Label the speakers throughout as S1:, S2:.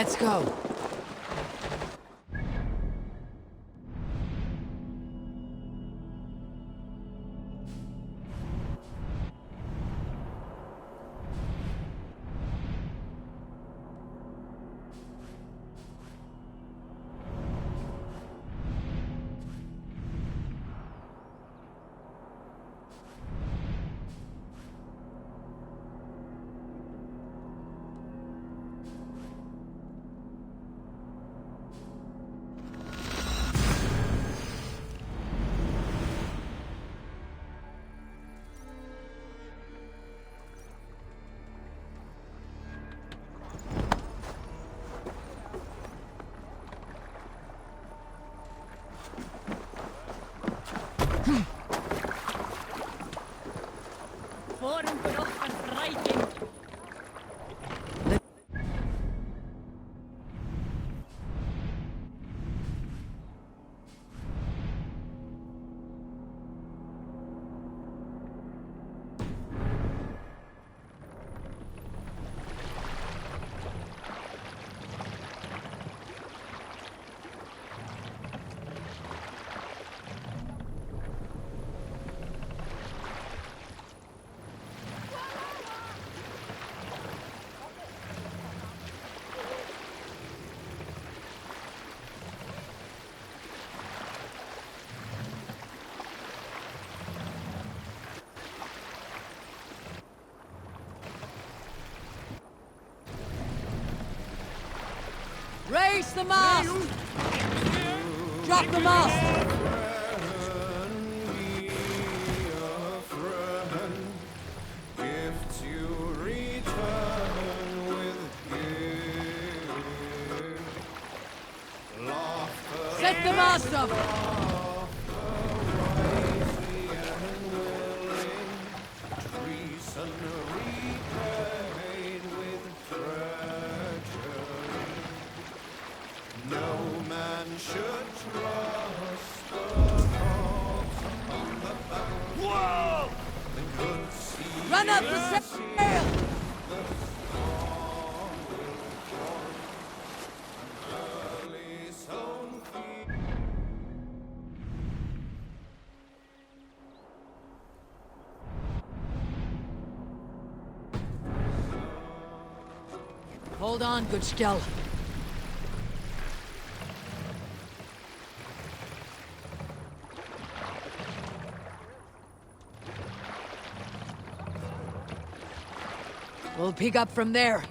S1: Let's go. Raise the mast! Drop the mast! Set the mast up! Run up the sail! Hold on, good Skell. We'll pick up from there.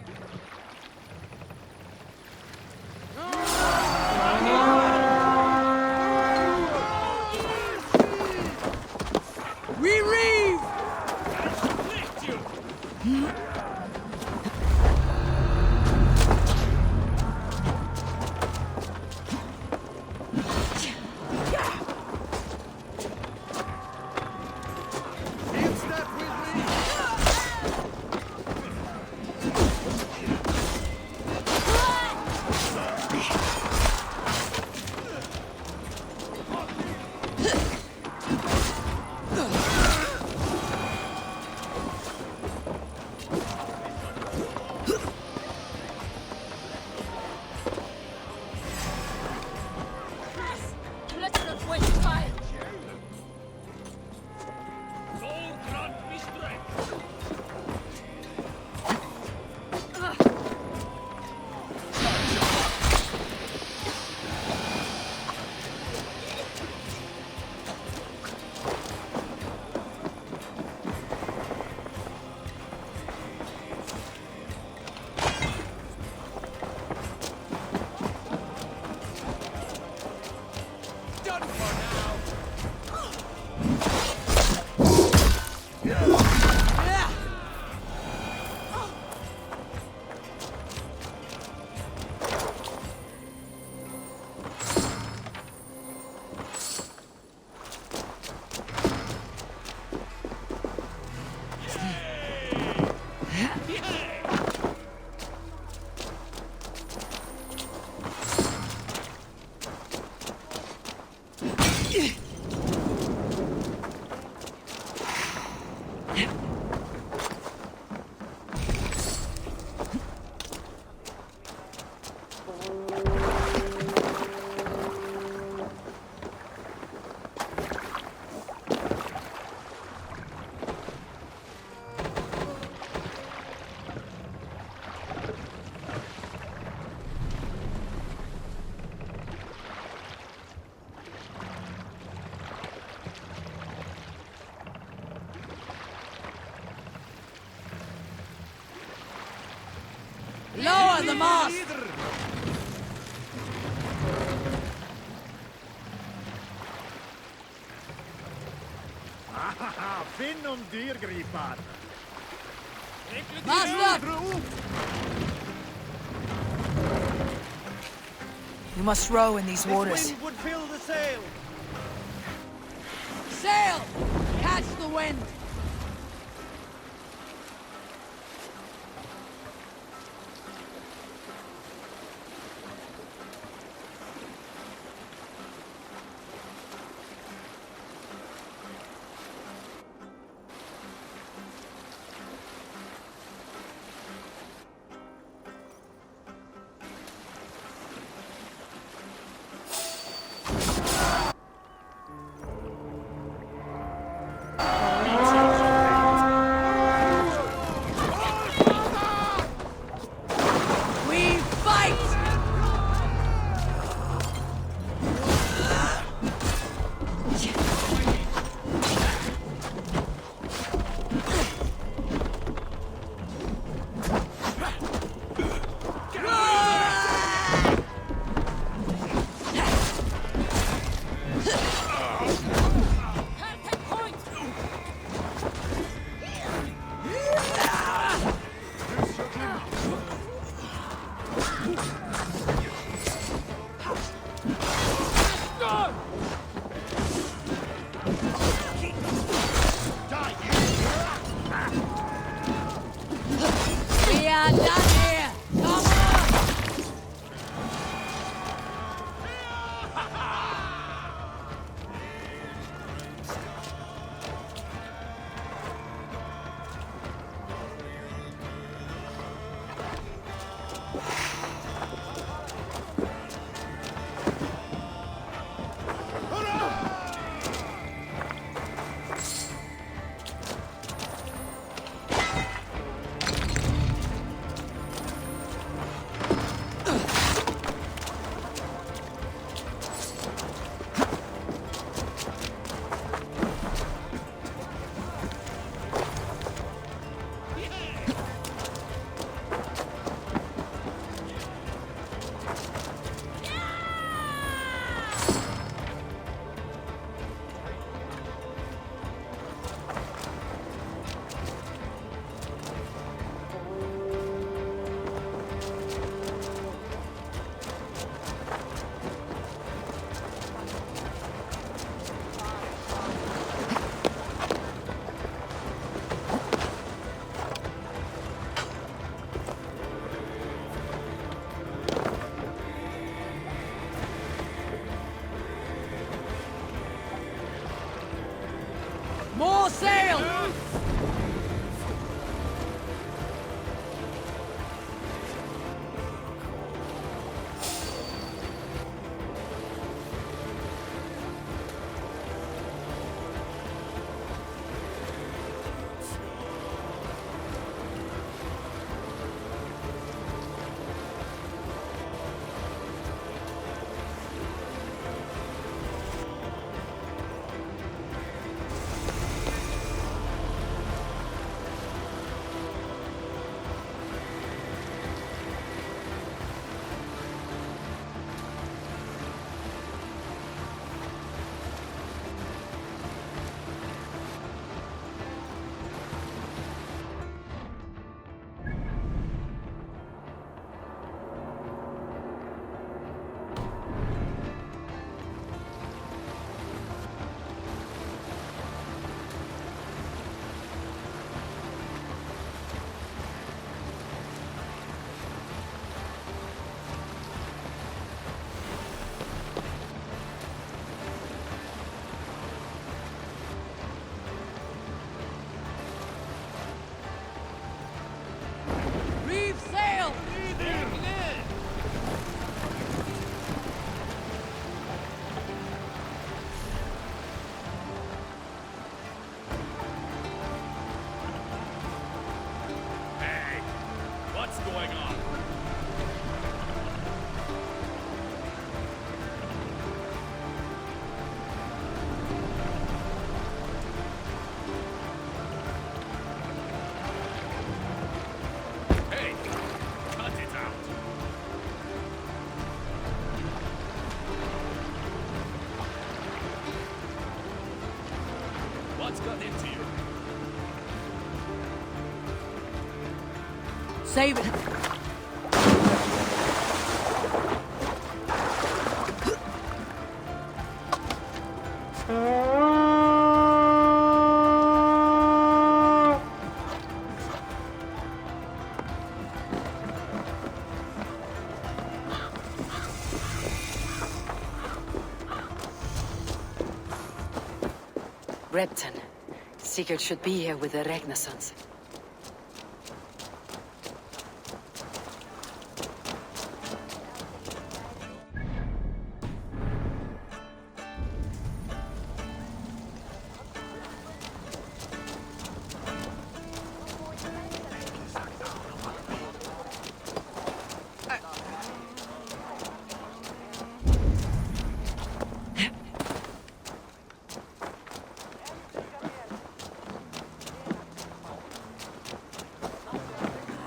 S1: We reeve! Lower the mast!
S2: Finn om dyrgriparen!
S1: Mast up!
S3: You must row in these waters.
S2: Wind would fill the sail!
S1: Sail! Catch the wind! We fight! We are done here! Come on! More sail!
S4: What's got into you?
S1: Save it.
S3: Repton. Sigurd should be here with the Ragnarsons.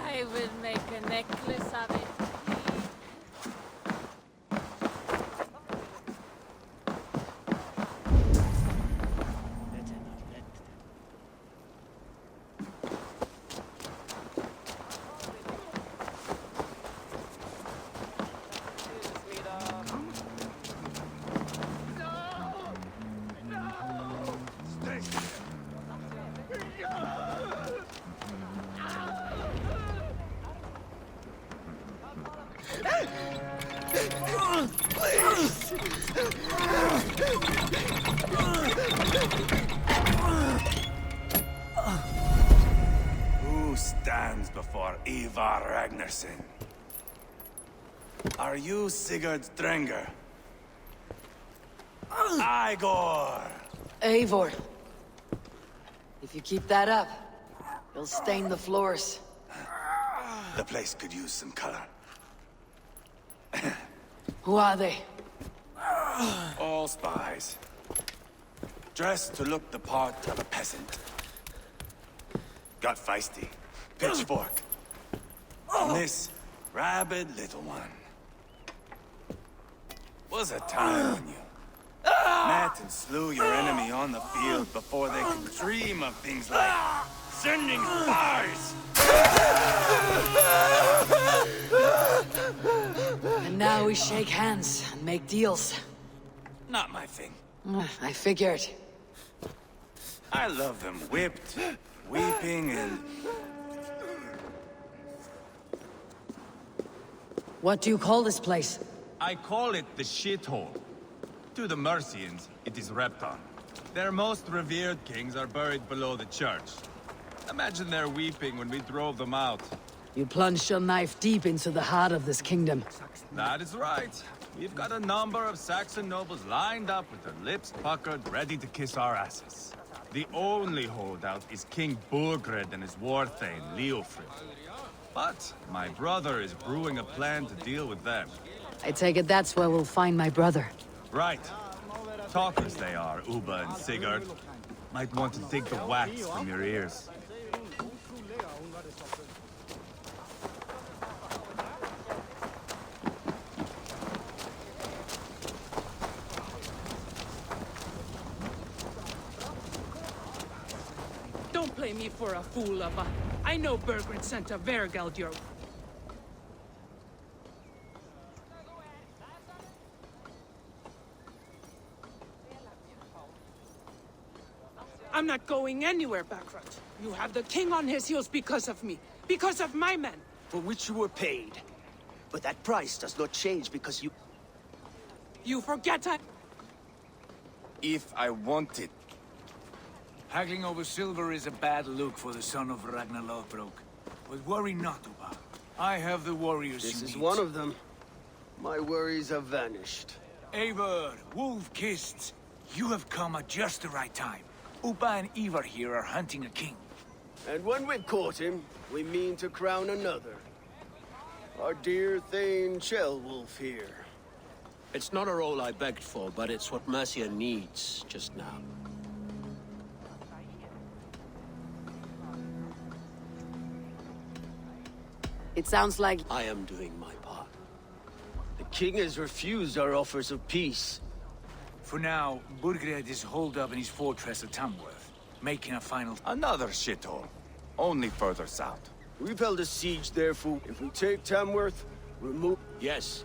S5: I will make a necklace of it.
S4: Who stands before Eivor Ragnarsson? Are you Sigurd's Drenger? Eivor!
S3: Eivor. If you keep that up, you'll stain the floors.
S4: The place could use some color.
S3: Who are they?
S4: All spies. Dressed to look the part of a peasant. Got feisty. Pitchfork. And this rabid little one. Was a time when you met and slew your enemy on the field before they could dream of things like sending spies.
S3: And now we shake hands and make deals.
S4: Not my thing.
S3: I figured.
S4: I love them whipped, weeping, and...
S3: What do you call this place?
S6: I call it the shithole. To the Mercians, it is Repton. Their most revered kings are buried below the church. Imagine their weeping when we drove them out.
S3: You plunged your knife deep into the heart of this kingdom.
S6: That is right. We've got a number of Saxon nobles lined up with their lips puckered, ready to kiss our asses. The only holdout is King Burgred and his war thane, Leofrid. But my brother is brewing a plan to deal with them.
S3: I take it that's where we'll find my brother.
S6: Right. Talkers they are, Uba and Sigurd. Might want to take the wax from your ears.
S7: Don't play me for a fool, Abba. I know Burgred sent a Vergald your... I'm not going anywhere, Backrot. You have the king on his heels because of me. Because of my men.
S8: For which you were paid. But that price does not change because you...
S7: You forget I...
S4: If I wanted...
S9: Haggling over silver is a bad look for the son of Ragnar Lothbrok. But worry not, Uba. I have the warriors
S8: This
S9: you
S8: is
S9: need.
S8: one of them. My worries have vanished.
S9: Eivor, wolf-kissed. You have come at just the right time. Uba and Eivor here are hunting a king.
S8: And when we've caught him, we mean to crown another. Our dear Thane Chelwolf here.
S10: It's not a role I begged for, but it's what Mercia needs just now.
S3: It sounds like...
S10: I am doing my part.
S8: The king has refused our offers of peace.
S9: For now, Burgred is holed up in his fortress at Tamworth. making a final...
S6: Another shithole. Only further south.
S8: We've held a siege there, fool. If we take Tamworth, remove...
S10: Yes,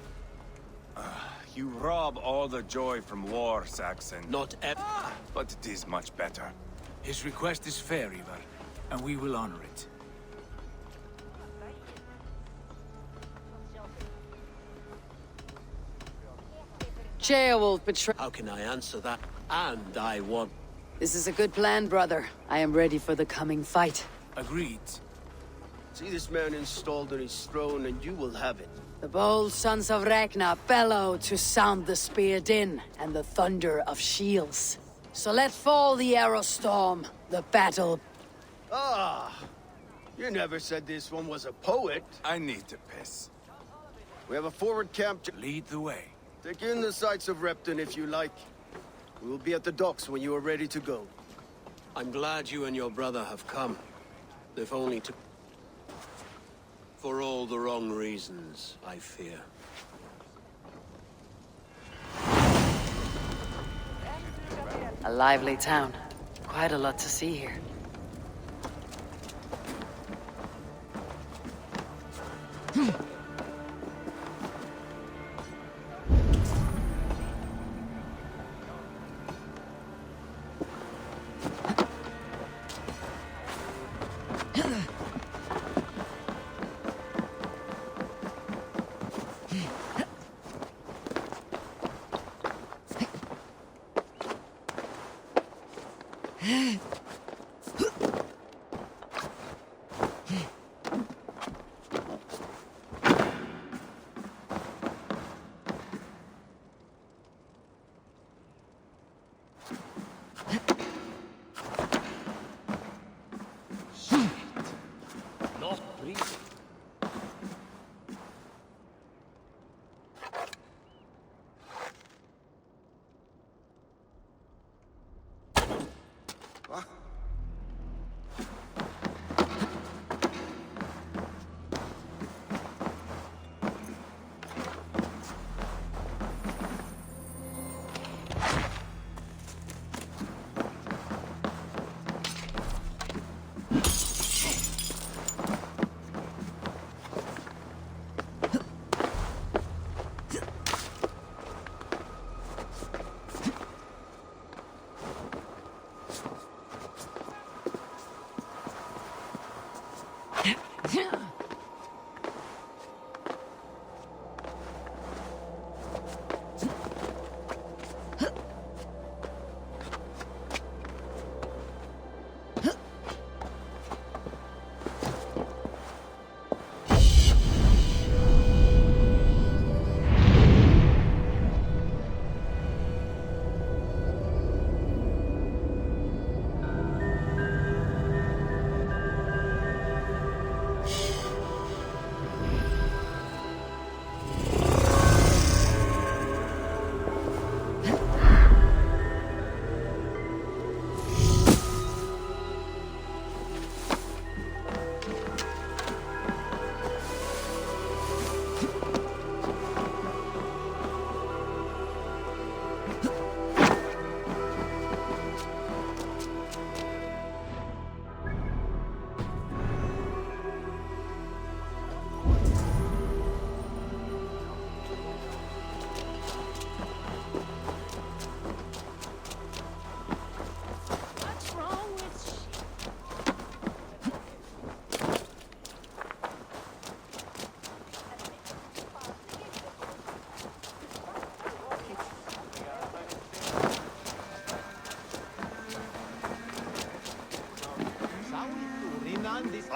S6: You rob all the joy from war, Saxon.
S10: not ever.
S6: But it is much better.
S9: His request is fair, Eivor, and we will honor it.
S3: Ceolwulf betrayed.
S10: How can I answer that? And I want...
S3: This is a good plan, brother. I am ready for the coming fight.
S9: Agreed.
S8: See this man installed on his throne, and you will have it.
S3: The bold sons of Ragnar bellow to sound the spear din and the thunder of shields. So let fall the arrow storm, the battle.
S8: Ah! You never said this one was a poet.
S6: I need to piss.
S8: We have a forward camp to...
S9: Lead the way.
S8: Take in the sights of Repton if you like. We will be at the docks when you are ready to go.
S10: I'm glad you and your brother have come. If only to... For all the wrong reasons, I fear.
S3: A lively town. Quite a lot to see here.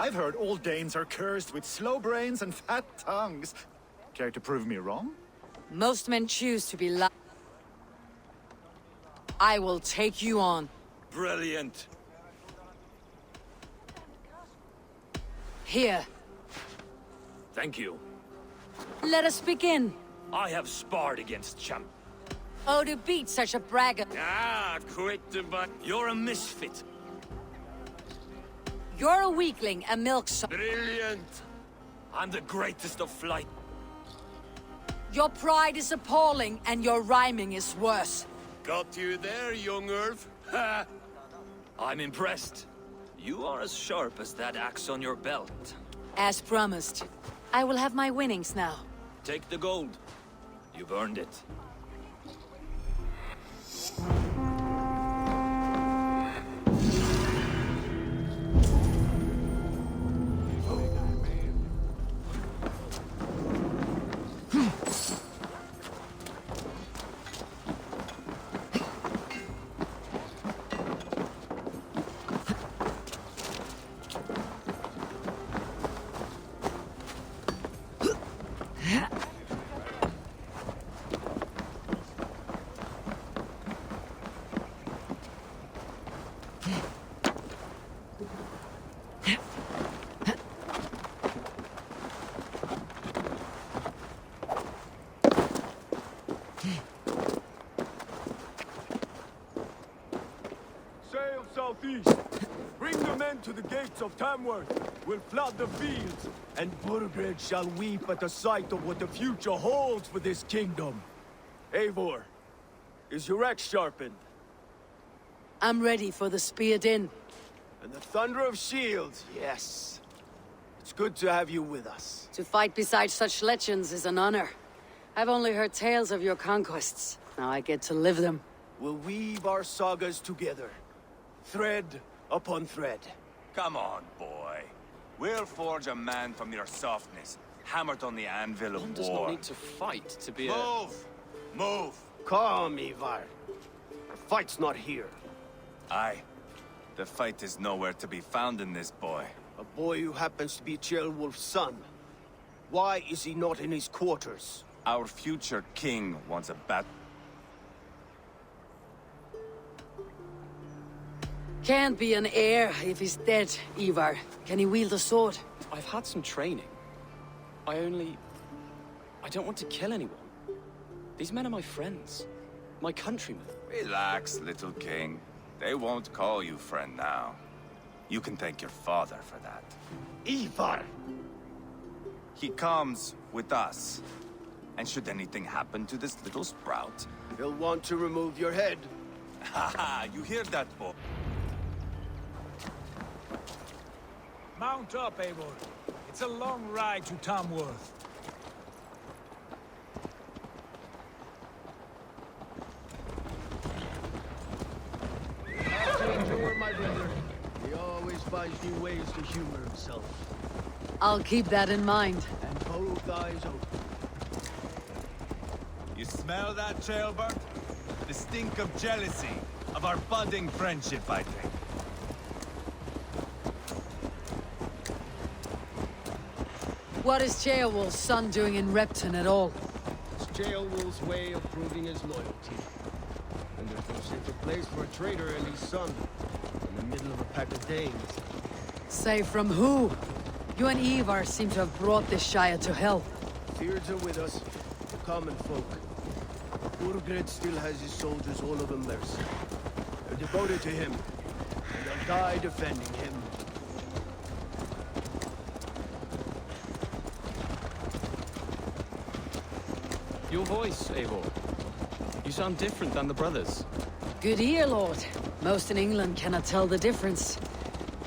S2: I've heard all Danes are cursed with slow brains and fat tongues. Care to prove me wrong?
S3: Most men choose to be I will take you on.
S10: Brilliant.
S3: Here.
S10: Thank you.
S3: Let us begin.
S10: I have sparred against champ.
S3: Oh, to beat such a braggart.
S10: Ah, quit the but you're a misfit.
S3: You're a weakling, a milksop.
S10: Brilliant. I'm the greatest of flight.
S3: Your pride is appalling, and your rhyming is worse.
S10: Got you there, young Irv. Ha!
S11: I'm impressed. You are as sharp as that axe on your belt.
S3: As promised. I will have my winnings now.
S11: Take the gold. You've earned it.
S8: Sail southeast. Bring the men to the gates of Tamworth. We'll flood the fields, and Burgred shall weep at the sight of what the future holds for this kingdom. Eivor, is your axe sharpened?
S3: I'm ready for the spear din.
S8: And the thunder of shields, yes. It's good to have you with us.
S3: To fight beside such legends is an honor. I've only heard tales of your conquests. Now I get to live them.
S8: We'll weave our sagas together. Thread upon thread.
S4: Come on, boy. We'll forge a man from your softness, hammered on the anvil of
S12: One does
S4: war.
S12: not need to fight to be a...
S4: Move! Move!
S8: Calm, Eivor. The fight's not here.
S4: Aye. The fight is nowhere to be found in this boy.
S8: A boy who happens to be Ceolwulf's son. Why is he not in his quarters?
S4: Our future king wants a bat.
S3: Can't be an heir if he's dead, Eivor. Can he wield a sword?
S12: I've had some training. I don't want to kill anyone. These men are my friends. My countrymen.
S4: Relax, little king. They won't call you friend now. You can thank your father for that.
S8: Eivor!
S4: He comes with us. And should anything happen to this little sprout...
S8: He'll want to remove your head.
S4: Haha, you hear that, boy?
S9: Mount up, Eivor. It's a long ride to Tamworth.
S8: Endure, my brother. He always finds new ways to humor himself.
S3: I'll keep that in mind.
S8: And both eyes open.
S6: You smell that, Ceolbert? The stink of jealousy, of our budding friendship, I think.
S3: What is Ceolwulf's son doing in Repton at all?
S8: It's Ceolwulf's way of proving his loyalty. And there's no safer place for a traitor and his son. In the middle of a pack of Danes.
S3: Say from who? You and Eivor seem to have brought this Shire to hell.
S8: Fears are with us, the common folk. Burgred still has his soldiers all over Immerse. They're devoted to him, and they'll die defending him.
S12: Your voice, Eivor. You sound different than the brothers.
S3: Good ear, Lord. Most in England cannot tell the difference.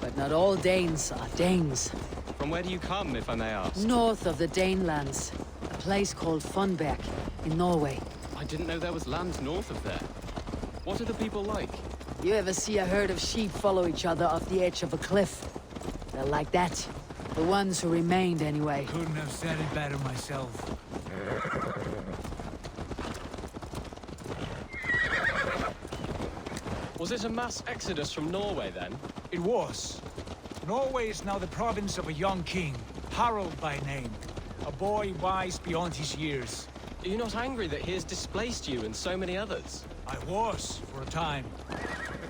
S3: But not all Danes are Danes.
S12: From where do you come, if I may ask?
S3: North of the Danelands. A place called Funberg, in Norway.
S12: I didn't know there was land north of there. What are the people like?
S3: You ever see a herd of sheep follow each other off the edge of a cliff? They're like that. The ones who remained, anyway.
S9: Couldn't have said it better myself.
S12: Was it a mass exodus from Norway, then?
S9: It was. Norway is now the province of a young king, Harald by name. A boy wise beyond his years.
S12: Are you not angry that he has displaced you and so many others?
S9: I was, for a time.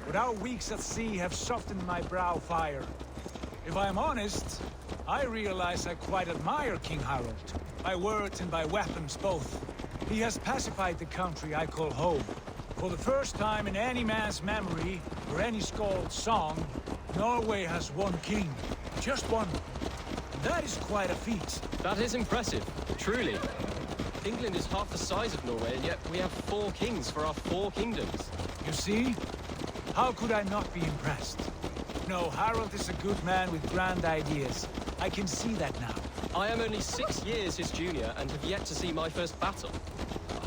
S9: But our weeks at sea have softened my brow fire. If I am honest, I realize I quite admire King Harald. By words and by weapons both. He has pacified the country I call home. For the first time in any man's memory, or any skald's song, Norway has one king. Just one. And that is quite a feat.
S12: That is impressive, truly. England is half the size of Norway, and yet we have 4 kings for our 4 kingdoms.
S9: You see? How could I not be impressed? No, Harold is a good man with grand ideas. I can see that now.
S12: I am only 6 years his junior and have yet to see my first battle.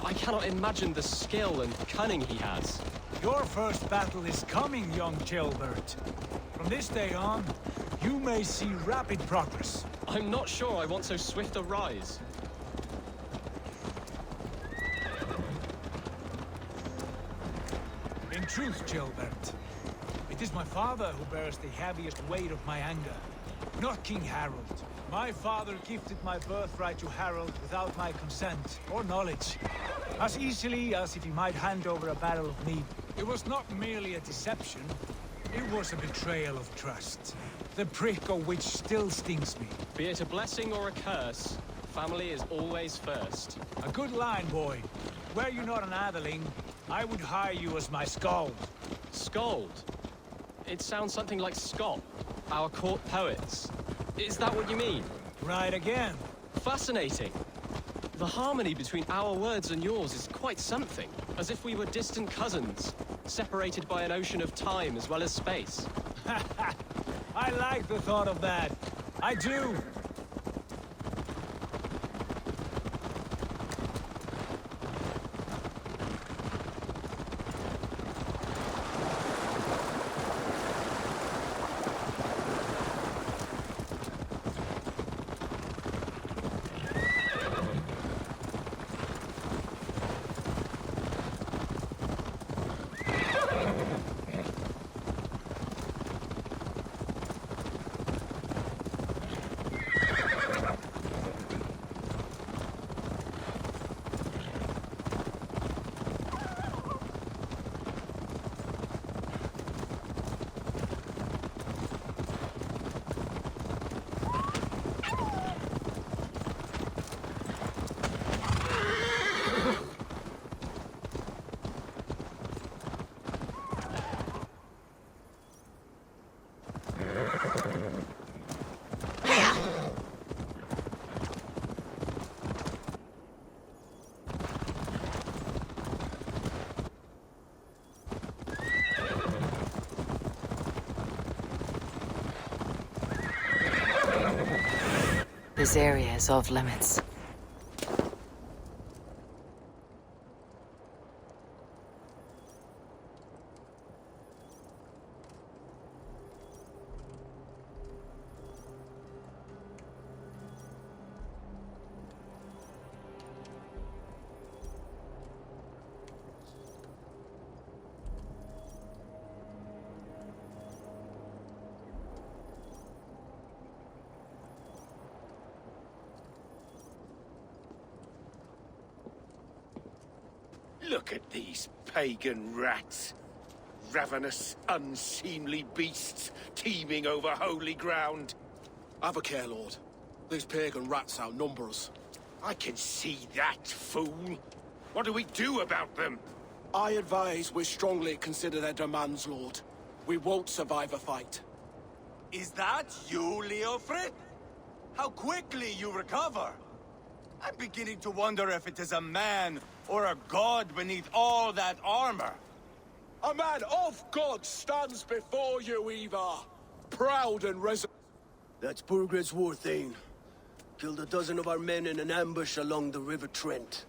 S12: I cannot imagine the skill and cunning he has.
S9: Your first battle is coming, young Gilbert. From this day on, you may see rapid progress.
S12: I'm not sure I want so swift a rise.
S9: In truth, Gilbert, it is my father who bears the heaviest weight of my anger, not King Harold. My father gifted my birthright to Harold without my consent or knowledge, as easily as if he might hand over a barrel of meat. It was not merely a deception, it was a betrayal of trust, the prick of which still stings me.
S12: Be it a blessing or a curse, family is always first.
S9: A good line, boy. Were you not an atheling, I would hire you as my skald.
S12: Skald? It sounds something like Scott, our court poets. Is that what you mean?
S9: Right again.
S12: Fascinating. The harmony between our words and yours is quite something. As if we were distant cousins, separated by an ocean of time as well as space.
S9: I like the thought of that. I do.
S3: This area is off limits.
S10: Look at these pagan rats. Ravenous, unseemly beasts teeming over holy ground.
S8: Have a care, Lord. These pagan rats outnumber us.
S10: I can see that, fool. What do we do about them?
S8: I advise we strongly consider their demands, Lord. We won't survive a fight.
S4: Is that you, Leofrid? How quickly you recover! I'm beginning to wonder if it is a man or a god beneath all that armor.
S8: A man of God stands before you, Eivor. Proud and resolute.
S13: That's Burgred's war thane. Killed a dozen of our men in an ambush along the River Trent.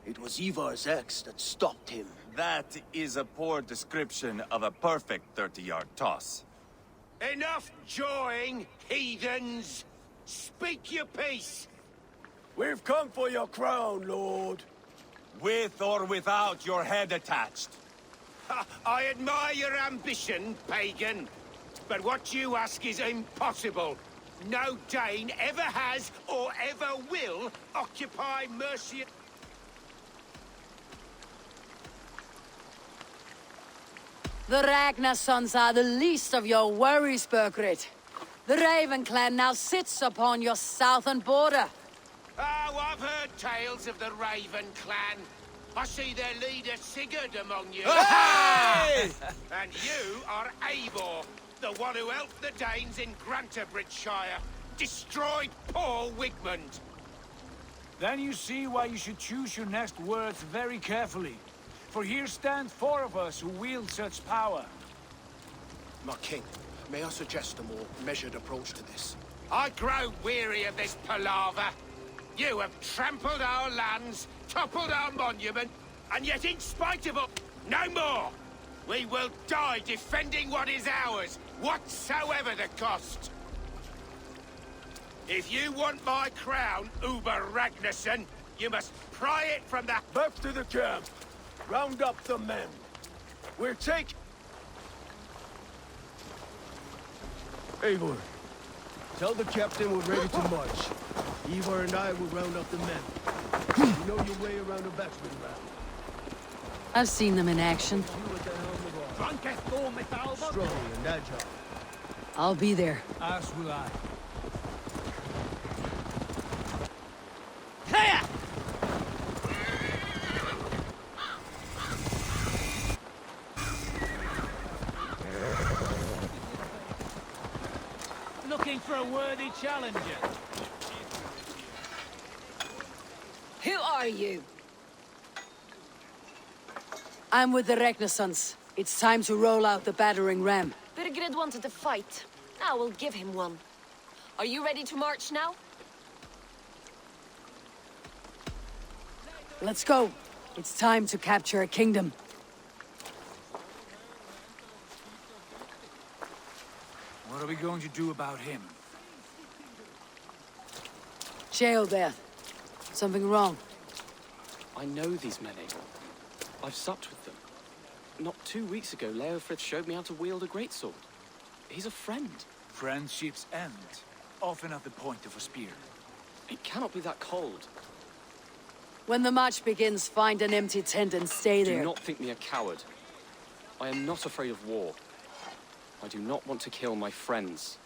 S13: It was Eivor's axe that stopped him.
S4: That is a poor description of a perfect 30-yard toss.
S10: Enough jawing, heathens! Speak your piece!
S8: We've come for your crown, Lord.
S4: With or without your head attached.
S10: Ha, I admire your ambition, pagan. But what you ask is impossible. No Dane ever has or ever will occupy Mercia.
S3: The Ragnar sons are the least of your worries, Burgred. The Raven clan now sits upon your southern border.
S10: Oh, I've heard tales of the Raven clan. I see their leader Sigurd among you.
S4: Hey!
S10: And you are Eivor, the one who helped the Danes in Grantabridgeshire, destroyed poor Wigmund.
S9: Then you see why you should choose your next words very carefully. For here stand 4 of us who wield such power.
S10: My king, may I suggest a more measured approach to this? I grow weary of this palaver. You have trampled our lands, toppled our monument, and yet in spite of all... No more! We will die defending what is ours, whatsoever the cost. If you want my crown, Uber Ragnarsson, you must pry it from the...
S8: Back to the camp. Round up the men. We're taking... Eivor, tell the captain we're ready to march. Eivor and I will round up the men. You know your way around a battering ram.
S3: I've seen them in action.
S8: Strong and agile.
S3: I'll be there.
S9: As will I.
S1: Looking for a worthy challenger.
S3: Who are you? I'm with the Ragnarssons. It's time to roll out the battering ram.
S14: Burgred wanted to fight. Now we'll give him one. Are you ready to march now?
S3: Let's go. It's time to capture a kingdom.
S9: What are we going to do about him?
S3: Jail death. Something wrong.
S12: I know these men, Eivor. I've supped with them. Not 2 weeks ago, Leofrith showed me how to wield a greatsword. He's a friend.
S9: Friendships end, often at the point of a spear.
S12: It cannot be that cold.
S3: When the march begins, find an empty tent and stay there.
S12: Do not think me a coward. I am not afraid of war. I do not want to kill my friends.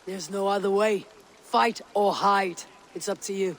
S3: There's no other way. Fight or hide. It's up to you.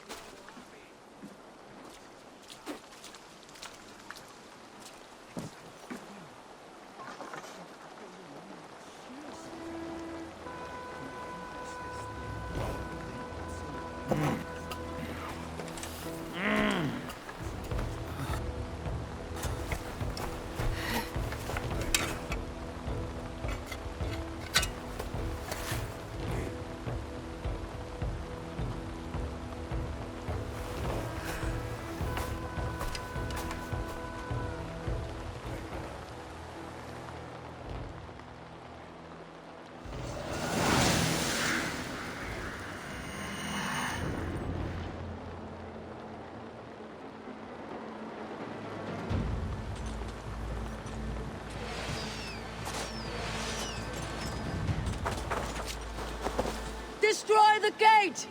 S3: Destroy the gate!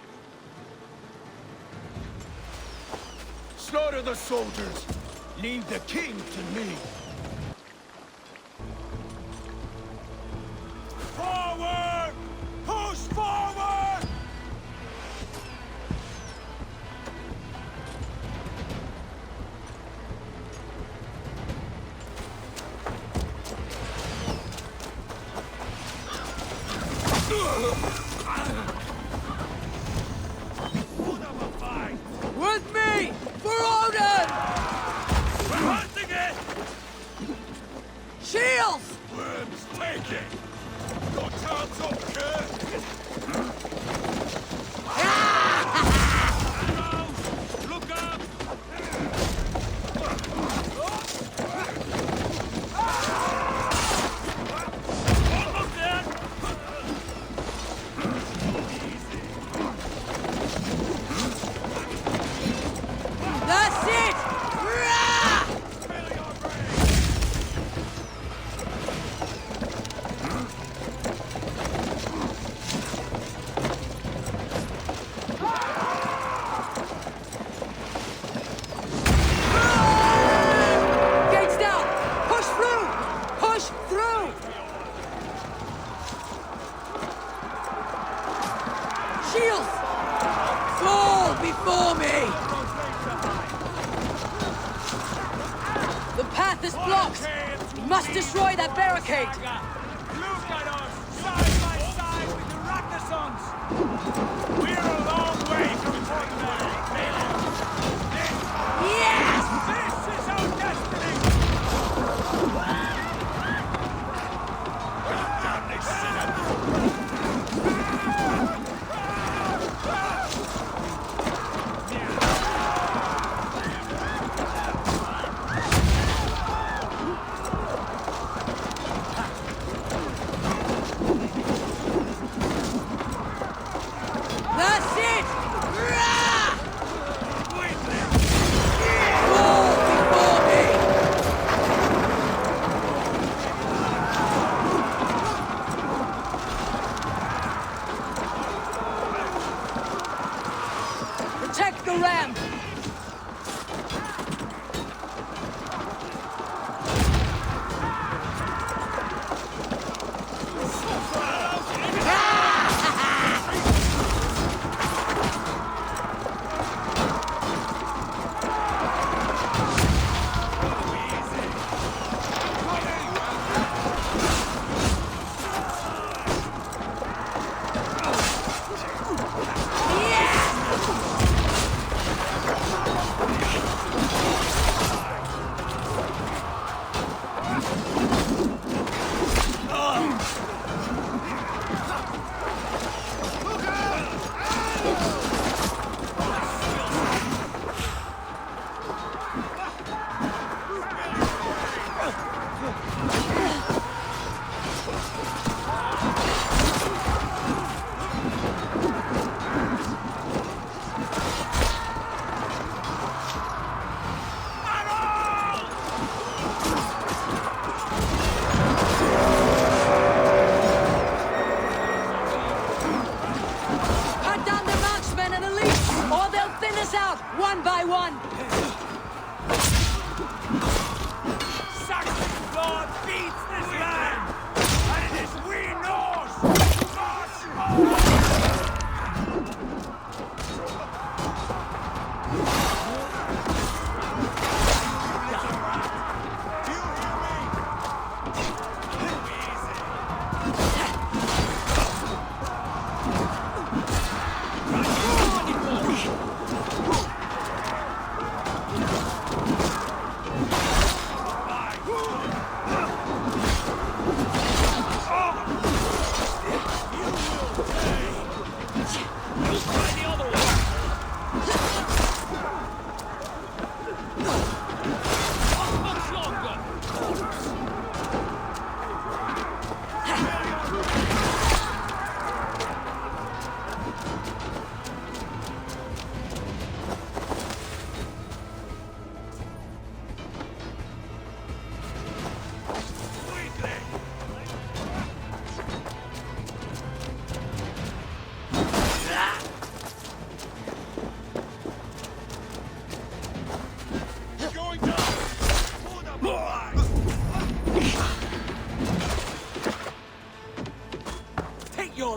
S8: Slaughter the soldiers. Leave the king to me.
S4: Forward! Push forward!
S1: With me! For Odin!
S4: We're hunting it!
S1: Shields!
S4: Worms taken! Your chance of good! Arrows! Look up! Almost there!
S1: That's it! Rah! Gates down! Push through! Push through! Shields! Fall before me! The path is blocked! We must destroy that barricade!
S9: Look at us, side by side with the Ragnarsons! We're a long way from Fortnite.
S1: Yes!
S9: This is our destiny!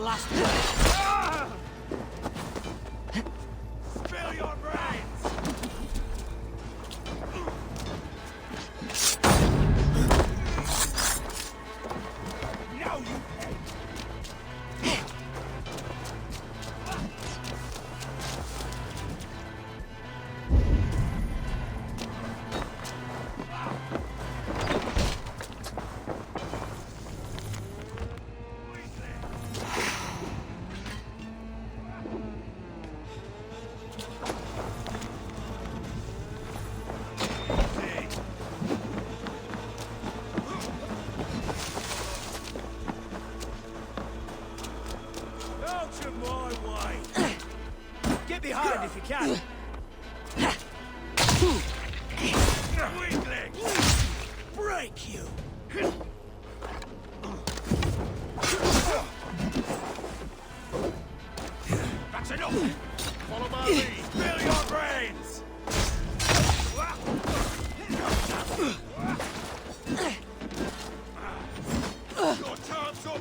S1: last breath.
S4: Spill your brains! Now you pay!
S8: Out of my way! Get behind if you can!
S4: Weakling!
S8: Break you!
S4: That's enough! Follow my lead! Spill your brains! Your chance of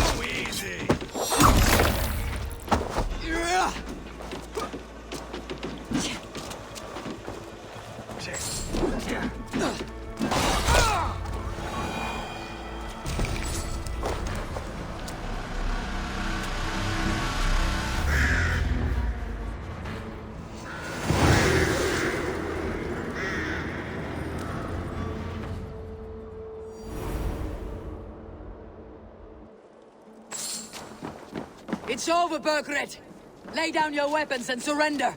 S4: so easy!
S3: It's over, Burgred. Lay down your weapons and surrender.